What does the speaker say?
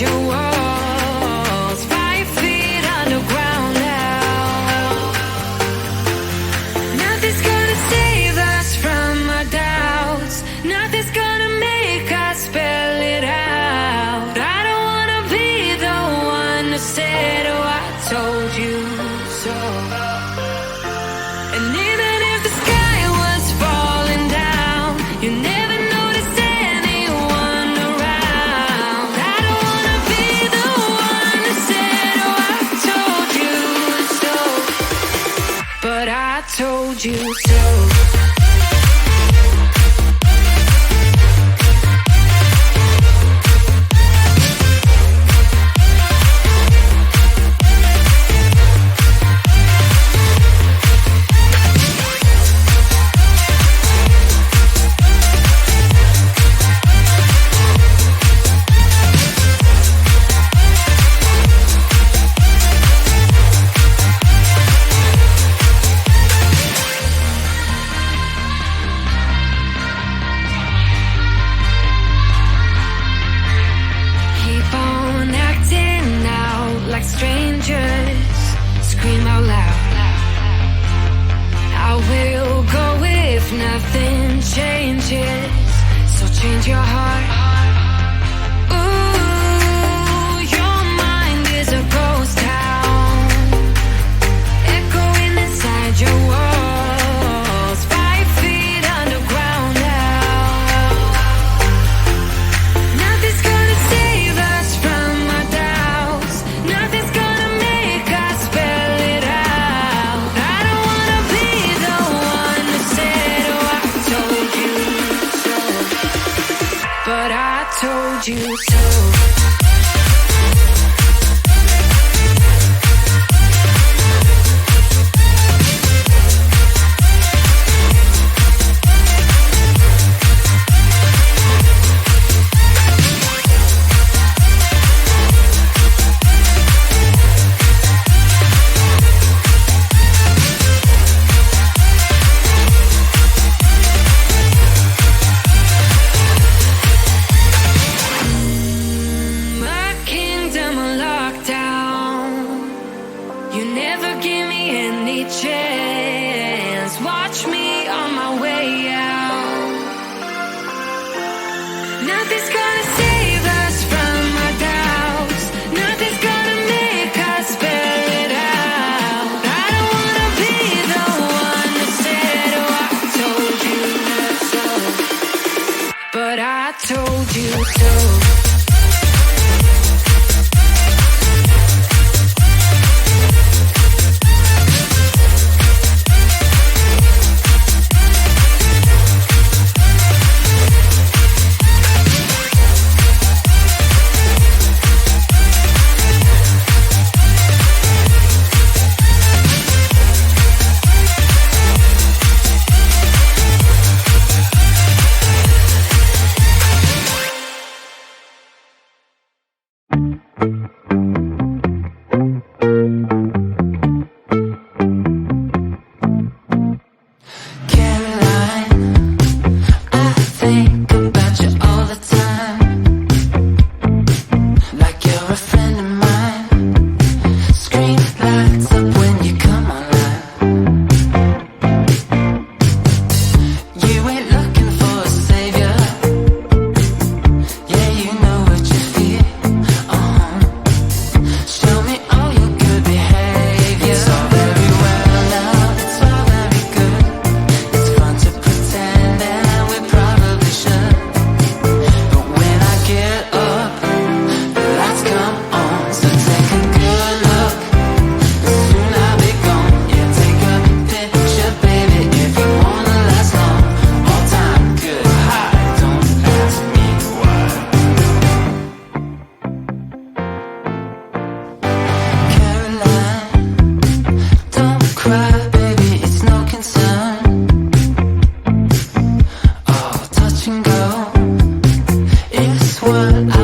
inside your walls, 5 feet underground now. Nothing's gonna save us from our doubts. Nothing's gonna make us spell it out. I don't wanna be the one who said, oh, I told you so. And even if the sky was falling down, you never noticed anyone around. I don't wanna be the one who said, oh, I told you so. But I told you so. Keep on acting out like strangers. Scream out loud. I will go if nothing changes. So change your heart. Ooh, your mind is a ghost town, echoing inside your walls, 5 feet underground now. Nothing's gonna save us from our doubts. Nothing's gonna make us spell it out. I don't wanna be the one who said, oh, I told you so. But I told you so. My kingdom on lockdown. You never give me any chance. Watch me on my way out. Nothing's gonna save us from our doubts. Nothing's gonna make us spell it out. I don't wanna be the one that said, oh, I told you so. But I told you so. Caroline, I think about you all the time, like you're a friend of mine. Screen lights up when you come online. You ain't looking for a savior. Yeah, you know what you feel. Show me all your good behavior. It's all very well now, it's all very good. It's fun to pretend and we probably should. But when I get up, the lights come on. So take a good look, soon I'll be gone. Yeah, take a picture, baby, if you wanna last long. All time good high, don't ask me why. Caroline, don't cry, baby, it's no concern. Oh, touch and go, it's what I